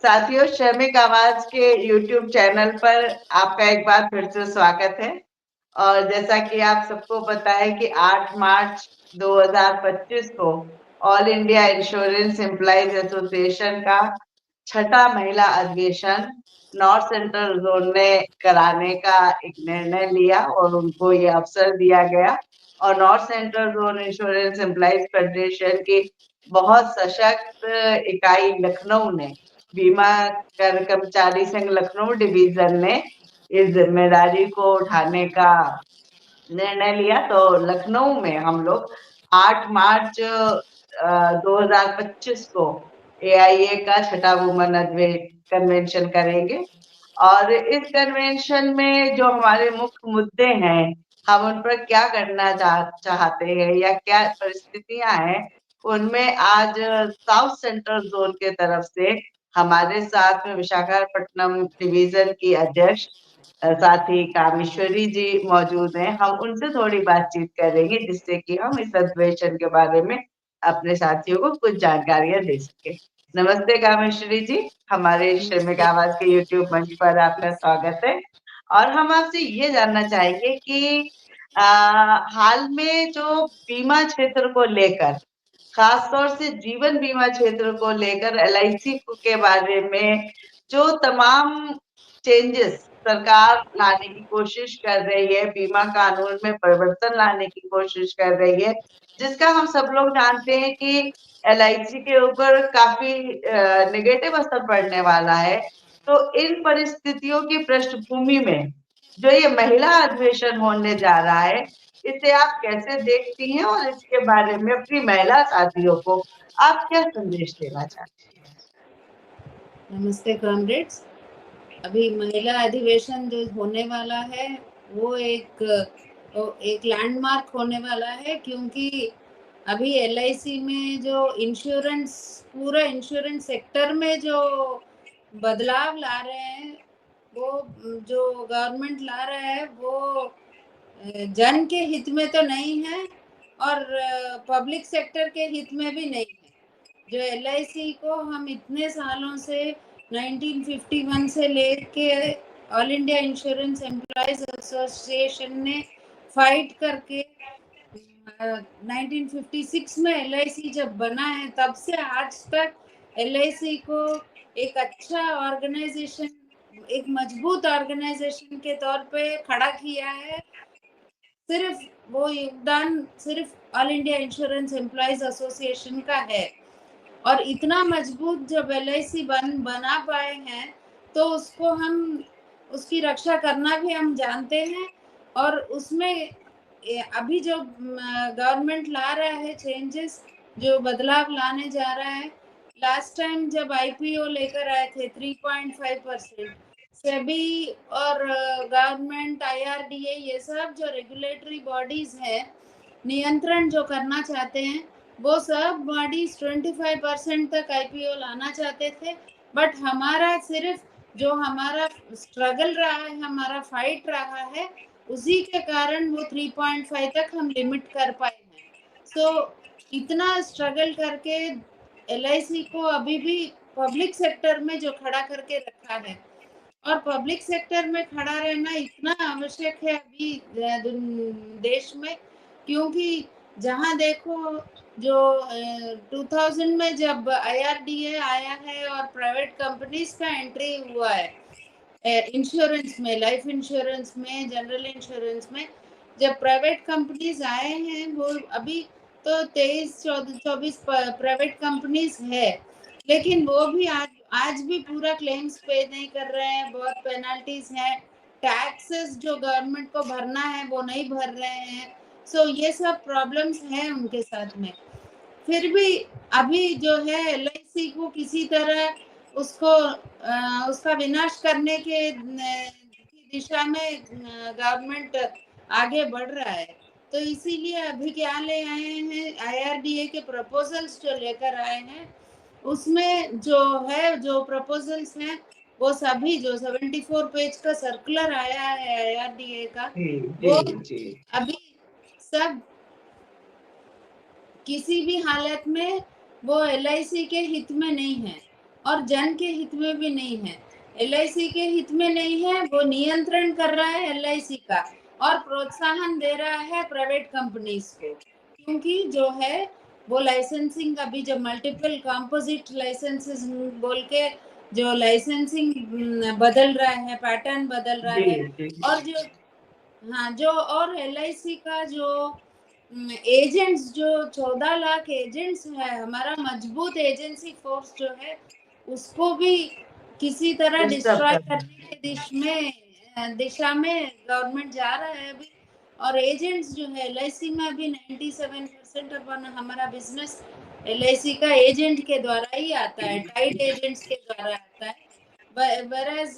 साथियों, श्रमिक आवाज के यूट्यूब चैनल पर आपका एक बार फिर से स्वागत है। और जैसा कि आप सबको पता है कि 8 मार्च 2025 को all India insurance employees association का छठा महिला अधिवेशन नॉर्थ सेंट्रल जोन ने कराने का एक निर्णय लिया और उनको ये अवसर दिया गया। और north central zone insurance employees federation की बहुत सशक्त इकाई लखनऊ ने, बीमा कर्मचारी संघ लखनऊ डिवीजन ने इस जिम्मेदारी को उठाने का निर्णय लिया। तो लखनऊ में हम लोग 8 मार्च 2025 को एआईए का छठा वुमन कन्वेंशन करेंगे। और इस कन्वेंशन में जो हमारे मुख्य मुद्दे हैं, हम उन पर क्या करना चाहते हैं या क्या परिस्थितियां हैं, उनमें आज साउथ सेंट्रल जोन के तरफ से हमारे साथ में विशाखापट्टनम डिवीजन की अध्यक्ष साथ ही कामेश्वरी जी मौजूद हैं। हम उनसे थोड़ी बातचीत करेंगे जिससे कि हम इस अधिवेशन के बारे में अपने साथियों को कुछ जानकारियां दे सके। नमस्ते कामेश्वरी जी, हमारे श्रमिक नमस्ते। आवाज के यूट्यूब मंच पर आपका स्वागत है। और हम आपसे ये जानना चाहेंगे कि हाल में जो बीमा क्षेत्र को लेकर, खासतौर से जीवन बीमा क्षेत्र को लेकर एलआईसी के बारे में जो तमाम चेंजेस सरकार लाने की कोशिश कर रही है, बीमा कानून में परिवर्तन लाने की कोशिश कर रही है, जिसका हम सब लोग जानते हैं कि एलआईसी के ऊपर काफी नेगेटिव असर पड़ने वाला है। तो इन परिस्थितियों की पृष्ठभूमि में जो ये महिला अधिवेशन होने जा रहा है, इसे आप कैसे देखती हैं और इसके बारे में अपनी महिला साथियों को आप क्या संदेश देना चाहती हैं? नमस्ते कॉमरेड्स। अभी महिला अधिवेशन जो होने वाला है वो एक लैंडमार्क होने वाला है, क्योंकि अभी एलआईसी में जो इंश्योरेंस, पूरा इंश्योरेंस सेक्टर में जो बदलाव ला रहे हैं, वो जो गवर्नमेंट ला रहा है वो जन के हित में तो नहीं है और पब्लिक सेक्टर के हित में भी नहीं है। जो एलआईसी को हम इतने सालों से 1951 से लेके all India insurance employees association ने फाइट करके 1956 में एलआईसी जब बना है, तब से आज तक एलआईसी को एक अच्छा ऑर्गेनाइजेशन, एक मजबूत ऑर्गेनाइजेशन के तौर पे खड़ा किया है। सिर्फ वो योगदान सिर्फ all India insurance employees association का है। और इतना मजबूत जब एलआईसी बना पाए हैं, तो उसको हम, उसकी रक्षा करना भी हम जानते हैं। और उसमें अभी जो गवर्नमेंट ला रहा है चेंजेस, जो बदलाव लाने जा रहा है, लास्ट टाइम जब आईपीओ लेकर आए थे 3.5%, सेबी और गवर्नमेंट आईआरडीए, ये सब जो रेगुलेटरी बॉडीज है, नियंत्रण जो करना चाहते हैं, वो सब बॉडीज 25% तक आईपीओ लाना चाहते थे। बट हमारा सिर्फ जो हमारा स्ट्रगल रहा है, हमारा फाइट रहा है, उसी के कारण वो 3.5 तक हम लिमिट कर पाए हैं। सो इतना स्ट्रगल करके एलआईसी को अभी भी पब्लिक सेक्टर में जो खड़ा करके रखा है, और पब्लिक सेक्टर में खड़ा रहना इतना आवश्यक है अभी देश में, क्योंकि जहाँ देखो, जो 2000 में जब आईआरडीए आया है और प्राइवेट कंपनीज का एंट्री हुआ है इंश्योरेंस में, लाइफ इंश्योरेंस में, जनरल इंश्योरेंस में, जब प्राइवेट कंपनीज आए हैं, वो अभी तो 23-24 प्राइवेट कंपनीज है, लेकिन वो भी आज भी पूरा क्लेम्स पे नहीं कर रहे हैं। बहुत पेनल्टीज हैं, टैक्सेस जो गवर्नमेंट को भरना है वो नहीं भर रहे हैं। सो ये सब प्रॉब्लम्स हैं उनके साथ में। फिर भी अभी जो है एलआईसी को किसी तरह उसको उसका विनाश करने के की दिशा में गवर्नमेंट आगे बढ़ रहा है। तो इसीलिए अभी क्या ले आए हैं, आईआरडीए के प्रपोजल्स जो लेकर आए हैं, उसमें जो है, जो प्रपोजल्स हैं, वो सभी जो 74 पेज का सर्कुलर आया है आईआरडीए का, जी जी वो जी। अभी सब किसी भी हालत में वो एलआईसी के हित में नहीं है। और जन के हित में भी नहीं है। एलआईसी के हित में नहीं है, वो नियंत्रण कर रहा है एलआईसी का और प्रोत्साहन दे रहा है प्राइवेट कंपनीज को, क्योंकि जो है वो लाइसेंसिंग अभी जो मल्टीपल कंपोजिट लाइसेंसेस बोल के जो लाइसेंसिंग बदल रहा है, पैटर्न बदल रहा जी है। जी और जो हाँ, जो और एलआईसी का जो एजेंट्स जो 14 लाख एजेंट्स है, हमारा मजबूत एजेंसी फोर्स जो है उसको भी किसी तरह डिस्टर्ब डिस्ट्रॉय कर रहे करने के दिशा में गवर्नमेंट जा रहा है अभी। और एजेंट्स जो है एलआईसी में अभी 97% अपन हमारा बिजनेस एलआईसी का एजेंट के द्वारा ही आता है, टाइड एजेंट्स के द्वारा आता है। whereas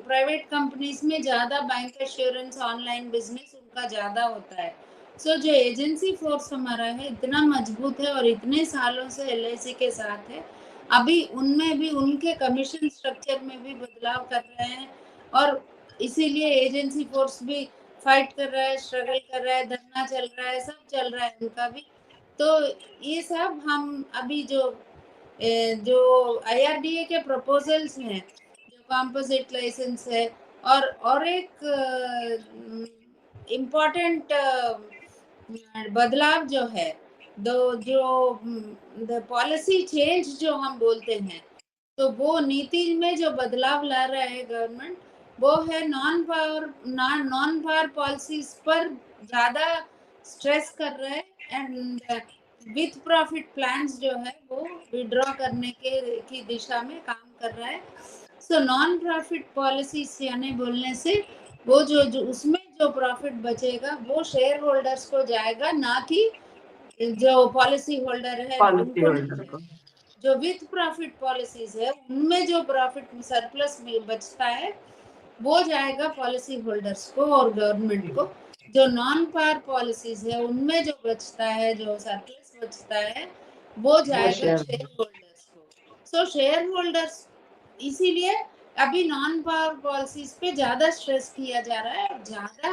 प्राइवेट कंपनीज में ज्यादा बैंक एश्योरेंस ऑनलाइन बिजनेस उनका ज्यादा होता है। सो जो एजेंसी फोर्स हमारा है इतना मजबूत है और इतने सालों से एलआईसी के साथ है, अभी उनमें भी उनके कमीशन स्ट्रक्चर में भी बदलाव कर रहे हैं। और इसीलिए एजेंसी फोर्स भी फाइट कर रहा है, स्ट्रगल कर रहा है, धरना चल रहा है, सब चल रहा है उनका भी। तो ये सब हम अभी जो आईआरडीए के प्रपोजल्स हैं, जो कंपोजिट लाइसेंस है, और एक इम्पोर्टेंट बदलाव जो है, दो जो पॉलिसी चेंज जो हम बोलते हैं, तो वो नीति में जो बदलाव ला रहा है गवर्नमेंट, वो है नॉन पावर पॉलिसीज पर ज्यादा स्ट्रेस कर रहा है। एंड विथ प्रॉफिट प्लान्स जो है वो विड्रॉ करने के की दिशा में काम कर रहा है। सो नॉन प्रॉफिट पॉलिसीज यानी बोलने से वो जो उसमें जो प्रॉफिट बचेगा वो शेयर होल्डर्स को जाएगा, ना कि जो पॉलिसी होल्डर है पॉलिसी उनको नहीं होल्डर को। जाएगा। जो विथ प्रॉफिट पॉलिसीज है उनमें जो प्रॉफिट सरप्लस में बचता है वो जाएगा पॉलिसी होल्डर्स को और गवर्नमेंट को। जो नॉन पार पॉलिसीज है उनमें जो बचता है, जो सरप्लस बचता है, वो वो जाएगा शेयर शेयर होल्डर्स को। सो शेयर होल्डर्स, इसीलिए अभी नॉन पावर पॉलिसीज पे ज्यादा स्ट्रेस किया जा रहा है। और ज्यादा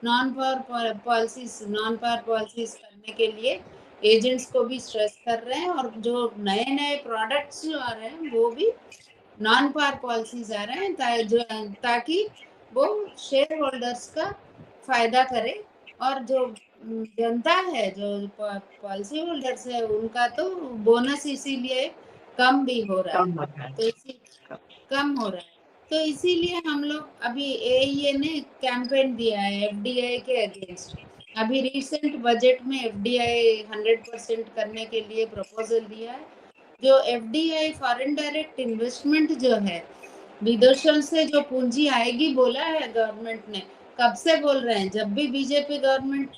नॉन पावर पॉलिसीज करने के लिए एजेंट्स को भी स्ट्रेस कर रहे हैं, और जो नए नए प्रोडक्ट्स जो आ रहे हैं वो भी नॉन पार पॉलिसीज आ रहे हैं, ताकि वो शेयर होल्डर्स का फायदा करे। और जो जनता है, जो पॉलिसी होल्डर्स है, उनका तो बोनस इसीलिए कम भी हो रहा है। कम होता है। तो इसी कम हो रहा है, तो इसीलिए हम लोग अभी एईए ने कैंपेन दिया है एफडीआई के अगेंस्ट। अभी रिसेंट बजट में एफडीआई 100% करने के लिए प्रपोजल दिया है। जो एफडीआई फॉरेन डायरेक्ट इन्वेस्टमेंट जो है, विदेशों से जो पूंजी आएगी बोला है गवर्नमेंट ने, कब से बोल रहे हैं, जब भी बीजेपी गवर्नमेंट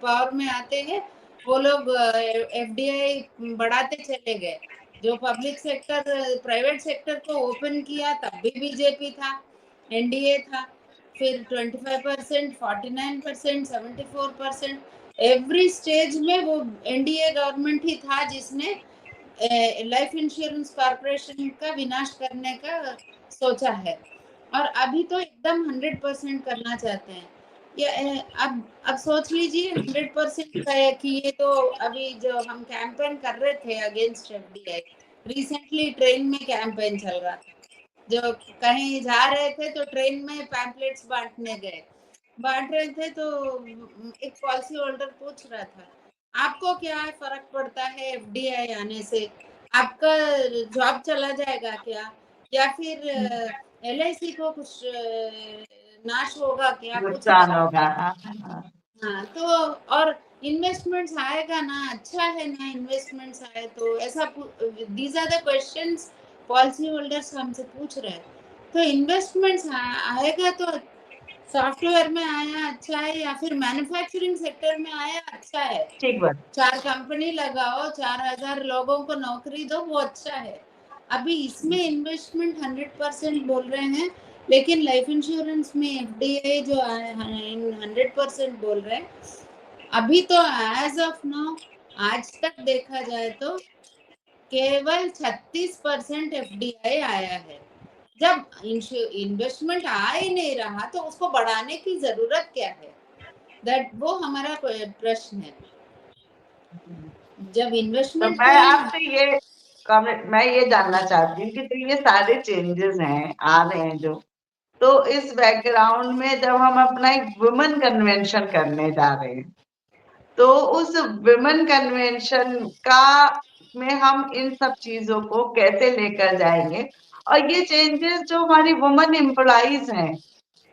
पावर में आते हैं वो लोग एफडीआई बढ़ाते चले गए। जो पब्लिक सेक्टर प्राइवेट सेक्टर को ओपन किया तब भी बीजेपी था, एनडीए था। फिर 25%, 49%, 74%, एवरी स्टेज में वो एनडीए गवर्नमेंट ही था जिसने लाइफ इंश्योरेंस कॉर्पोरेशन का विनाश करने का सोचा है। और अभी तो एकदम 100% करना चाहते हैं। ये अब सोच लीजिए 100% का है कि ये तो अभी जो हम कैंपेन कर रहे थे अगेंस्ट एफडीआई, रिसेंटली ट्रेन में कैंपेन चल रहा था। जो कहीं जा रहे थे तो ट्रेन में पैम्पलेट्स बांटने गए, बांट रहे थे तो एक पॉलिसी होल्डर पूछ रहा था, आपको क्या फर्क पड़ता है एफडीआई आने से, आपका जॉब चला जाएगा क्या, या फिर एलआईसी को कुछ नाश होगा क्या, कुछ नुकसान होगा। हाँ हाँ। हाँ। तो और इन्वेस्टमेंट्स आएगा ना, अच्छा है ना इन्वेस्टमेंट्स आए तो, ऐसा these are the questions policy holders हमसे पूछ रहे हैं। तो इन्वेस्टमेंट्स आएगा तो सॉफ्टवेयर में आया अच्छा है, या फिर मैन्युफैक्चरिंग सेक्टर में आया अच्छा है। ठीक बात। 4 कंपनी लगाओ, 4,000 लोगों को नौकरी दो, वो अच्छा है। अभी इसमें इन्वेस्टमेंट 100% बोल रहे हैं, लेकिन लाइफ इंश्योरेंस में एफडीआई जो 100% बोल रहे हैं। अभी तो एज ऑफ नाउ, आज तक देखा जाए तो केवल 36% एफडीआई आया है। जब इन्वेस्टमेंट आ ही नहीं रहा तो उसको बढ़ाने की जरूरत क्या है, दैट वो हमारा प्रश्न है। जब तो इन्वेस्टमेंट मैं कोई आपसे ये मैं ये जानना चाहती हूँ कि जो ये सारे चेंजेस हैं आ रहे हैं जो, तो इस बैकग्राउंड में जब हम अपना एक वुमेन कन्वेंशन करने जा रहे हैं, तो उस वुमेन कन्वेंशन का में हम इन सब चीजों को कैसे लेकर जाएंगे, और ये चेंजेस जो हमारी वुमेन एम्प्लॉइज हैं,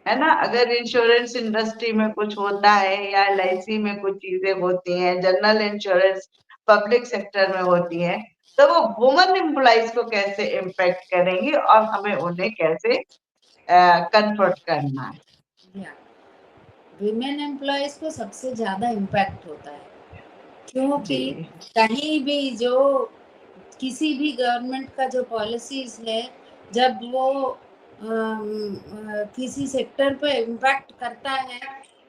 है ना, अगर इंश्योरेंस इंडस्ट्री में कुछ होता है या एलआईसी में कुछ चीजें होती हैं, जनरल इंश्योरेंस पब्लिक सेक्टर में होती है, तो वो वुमेन एम्प्लॉइज को कैसे इम्पैक्ट करेंगी और हमें उन्हें कैसे कन्फर्ट करना है। विमेन एम्प्लॉयज को सबसे ज्यादा इम्पैक्ट होता है, क्योंकि जी कहीं भी जो किसी भी गवर्नमेंट का जो पॉलिसीज है, जब वो किसी सेक्टर पे इम्पैक्ट करता है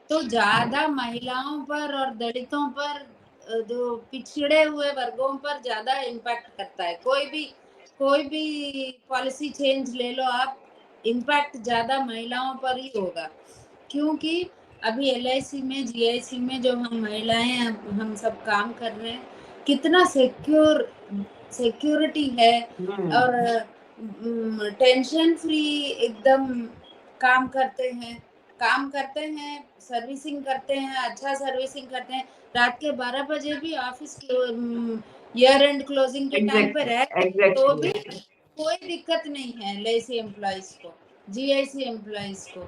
तो ज़्यादा महिलाओं पर और दलितों पर, जो पिछड़े हुए वर्गों पर ज़्यादा इम्पैक्ट करता है। कोई भी पॉलिसी चेंज ले लो आप, इम्पैक्ट ज़्यादा महिलाओं पर ही होगा, क्योंकि अभी एलआईसी में, जीआईसी में जो हम महिलाएं हम सब काम कर रहे हैं, कितना सिक्योरिटी है, और हम्म, टेंशन फ्री एकदम काम करते हैं, सर्विसिंग करते हैं, अच्छा सर्विसिंग करते हैं। रात के 12 बजे भी ऑफिस ईयर एंड क्लोजिंग के टाइम पे एग्जैक्टली रह तो भी एग्जैक्टली कोई दिक्कत नहीं है। एलआईसी एम्प्लॉयज को, जीआईसी एम्प्लॉयज को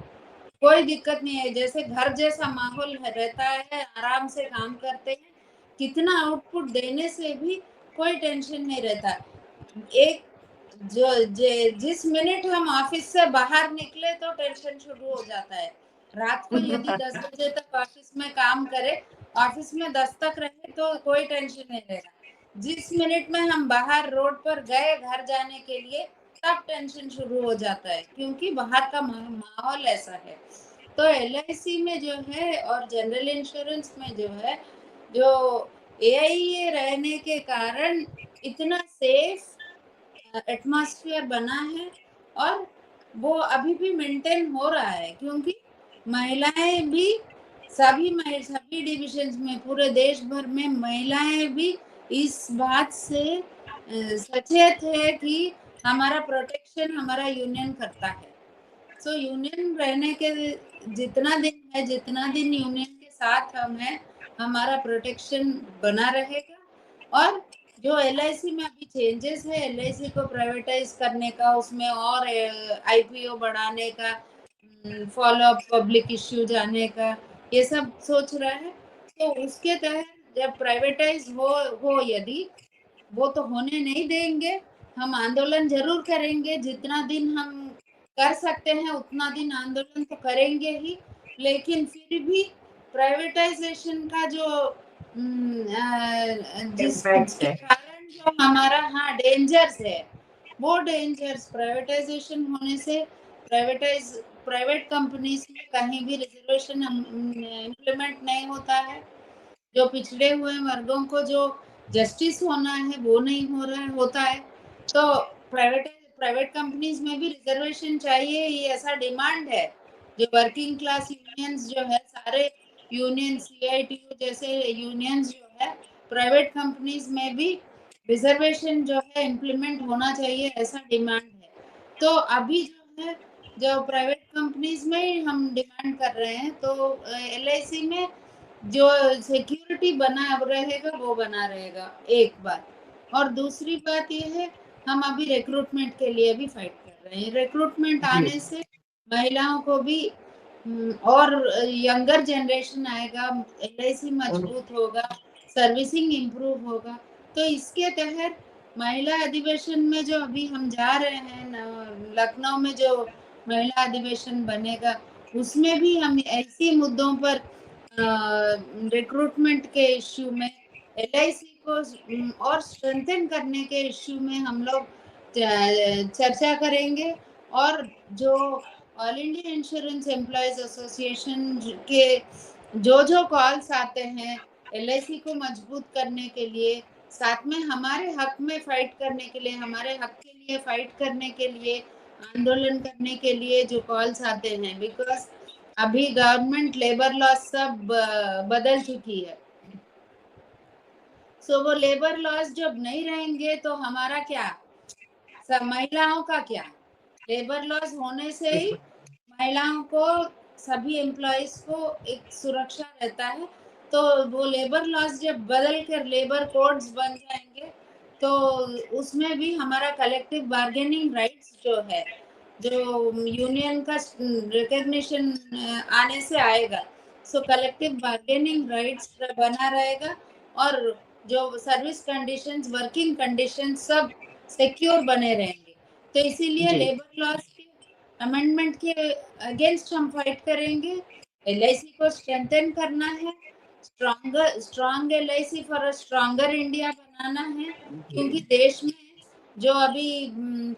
कोई दिक्कत नहीं है, जैसे घर जैसा माहौल रहता है, आराम से काम करते हैं, कितना आउटपुट देने से भी कोई टेंशन नहीं रहता। एक जिस मिनट हम ऑफिस से बाहर निकले तो टेंशन शुरू हो जाता है। रात को यदि 10 बजे तक ऑफिस में काम करे, ऑफिस में 10 तक रहे तो कोई टेंशन नहीं रहेगा। जिस मिनट में हम बाहर रोड पर गए घर जाने के लिए, तब टेंशन शुरू हो जाता है, क्योंकि बाहर का माहौल ऐसा है। तो एलआईसी में जो है और जनरल इंश्योरेंस में जो है, जो एआईए रहने के कारण इतना सेफ एटमॉस्फेयर बना है, और वो अभी भी मेंटेन हो रहा है, क्योंकि महिलाएं भी सभी डिविजन्स में, पूरे देश भर में महिलाएं भी इस बात से सचेत है कि हमारा प्रोटेक्शन हमारा यूनियन करता है। सो यूनियन रहने के जितना दिन यूनियन के साथ हम हैं, हमारा प्रोटेक्शन बना रहेगा। और जो एलआईसी में अभी चेंजेस है, एलआईसी को प्राइवेटाइज करने का, उसमें और आईपीओ बढ़ाने का, फॉलो अप पब्लिक इश्यू जाने का, ये सब सोच रहा है। तो उसके तहत जब प्राइवेटाइज हो यदि, वो तो होने नहीं देंगे, हम आंदोलन जरूर करेंगे, जितना दिन हम कर सकते हैं उतना दिन आंदोलन तो करेंगे ही। लेकिन फिर भी प्राइवेटाइजेशन का जो इम्पैक्ट जिसके है। कारण जो हमारा, हाँ, डेंजर्स है, वो डेंजर्स प्राइवेटाइजेशन होने से, प्राइवेट कंपनीज में कहीं भी रिजर्वेशन इम्प्लीमेंट नहीं होता है। जो पिछड़े हुए वर्गों को जो जस्टिस होना है वो नहीं होता है। तो प्राइवेट प्राइवेट कंपनीज में भी रिजर्वेशन चाहिए, ये ऐसा डिमांड है। जो वर्किंग क्लास यूनियंस जो है, सारे यूनियन, सीआईटीयू जैसे यूनियंस जो है, प्राइवेट कंपनीज में भी रिजर्वेशन जो है इम्प्लीमेंट होना चाहिए, ऐसा डिमांड है। तो अभी जो है, जो प्राइवेट कंपनीज में ही हम डिमांड कर रहे हैं, तो एलआईसी में जो सिक्योरिटी बना रहेगा वो बना रहेगा, एक बात। और दूसरी बात ये है, हम अभी रिक्रूटमेंट के लिए भी फाइट कर रहे हैं। रिक्रूटमेंट जी आने से महिलाओं को भी और यंगर जनरेशन आएगा, एलआईसी मजबूत होगा, सर्विसिंग इम्प्रूव होगा। तो इसके तहत महिला अधिवेशन में जो अभी हम जा रहे हैं, लखनऊ में जो महिला अधिवेशन बनेगा, उसमें भी हम ऐसी मुद्दों पर, रिक्रूटमेंट के इश्यू में, एलआईसी को और स्ट्रेंथन करने के इश्यू में हम लोग चर्चा करेंगे। और जो all India insurance employees association के जो कॉल्स आते हैं एलआईसी को मजबूत करने के लिए, साथ में हमारे हक में फाइट करने के लिए, हमारे हक के लिए फाइट करने के लिए, आंदोलन करने के लिए जो कॉल्स आते हैं, बिकॉज अभी गवर्नमेंट लेबर लॉ सब बदल चुकी है। सो वो लेबर लॉज जब नहीं रहेंगे तो हमारा क्या, सब महिलाओं का क्या, लेबर लॉज होने से ही बिल्कुल, महिलाओं को, सभी एम्प्लॉयज को एक सुरक्षा रहता है। तो वो लेबर लॉज जब बदल कर लेबर कोड्स बन जाएंगे तो उसमें भी हमारा कलेक्टिव बार्गेनिंग राइट्स जो है, जो यूनियन का रिकग्निशन आने से आएगा, सो कलेक्टिव बार्गेनिंग राइट्स बना रहेगा और जो सर्विस कंडीशंस, वर्किंग कंडीशंस सब सिक्योर बने रहेंगे। तो इसीलिए जी, लेबर लॉज के अमेंडमेंट के अगेंस्ट हम फाइट करेंगे। एलआईसी को स्ट्रेंथन करना है, strong LIC for a stronger India बनाना है। क्योंकि जी, देश में जो अभी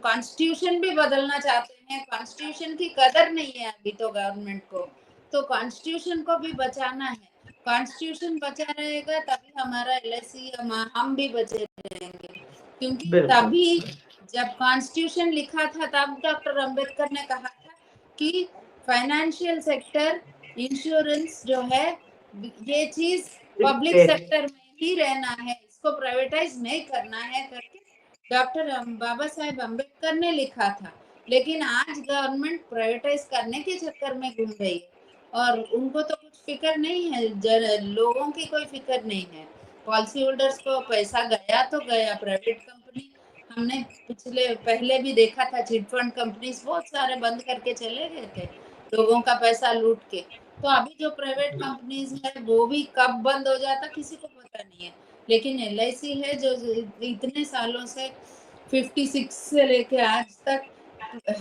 कॉन्स्टिट्यूशन भी बदलना चाहते हैं, कॉन्स्टिट्यूशन की कदर नहीं है अभी तो गवर्नमेंट को, तो कॉन्स्टिट्यूशन को भी बचाना है। कॉन्स्टिट्यूशन बचा रहेगा तभी हमारा एलआईसी, हम भी बचे रहेंगे। क्योंकि बिल्कुल, तभी जब कॉन्स्टिट्यूशन लिखा था तब डॉक्टर अंबेडकर ने कहा था कि फाइनेंशियल सेक्टर, इंश्योरेंस जो है, ये चीज पब्लिक स्टेट, सेक्टर में ही रहना है, इसको प्राइवेटाइज नहीं करना है करके डॉक्टर बाबा साहेब अम्बेडकर ने लिखा था। लेकिन आज गवर्नमेंट प्राइवेटाइज करने के चक्कर में घूम रही है और उनको तो कुछ फिक्र नहीं है, लोगों की कोई फिक्र नहीं है। पॉलिसी होल्डर्स को पैसा गया तो गया, प्राइवेट कंपनी, हमने पिछले पहले भी देखा था, चिट फंड कंपनीज बहुत सारे बंद करके चले गए थे लोगों का पैसा लूट के। तो अभी जो प्राइवेट कंपनीज है वो भी कब बंद हो जाता किसी को पता नहीं है। लेकिन एलआईसी है जो इतने सालों से 56 से लेके आज तक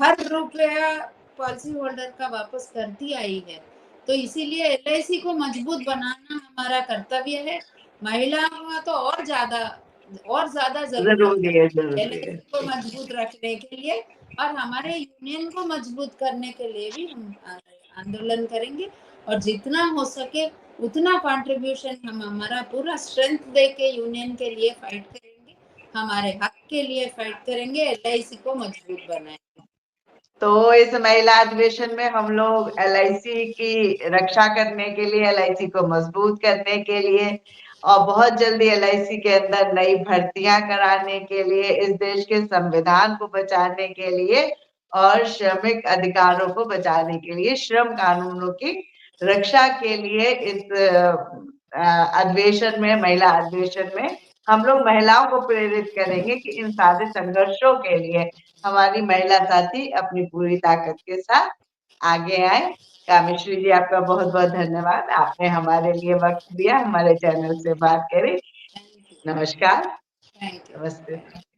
हर रुपया पॉलिसी होल्डर का वापस करती आई है। तो इसीलिए एलआईसी को मजबूत बनाना हमारा कर्तव्य है। महिलाओं का तो और ज्यादा जरूरत है ज़रूरी है, एलआईसी को मजबूत रखने के लिए। और हमारे यूनियन को मजबूत करने के लिए भी हम आंदोलन करेंगे और जितना हो सके उतना कंट्रीब्यूशन हम हमारा पूरा स्ट्रेंथ दे के यूनियन के लिए फाइट करेंगे, हमारे हक के लिए फाइट करेंगे, एलआईसी को मजबूत बनाएंगे। तो इस महिला अधिवेशन में हम लोग एलआईसी की रक्षा करने के लिए, एलआईसी को मजबूत करने के लिए और बहुत जल्दी एलआईसी के अंदर नई भर्तियां कराने के लिए, इस देश के संविधान को बचाने के लिए और श्रमिक अधिकारों को बचाने के लिए, श्रम कानूनों की रक्षा के लिए इस अधिवेशन में, महिला अधिवेशन में हम लोग महिलाओं को प्रेरित करेंगे कि इन सारे संघर्षों के लिए हमारी महिला साथी अपनी पूरी ताकत के साथ आगे आए। कामेश्वरी जी, आपका बहुत बहुत धन्यवाद, आपने हमारे लिए वक्त दिया, हमारे चैनल से बात करी। Thank you. नमस्कार। थैंक नमस्ते। यू।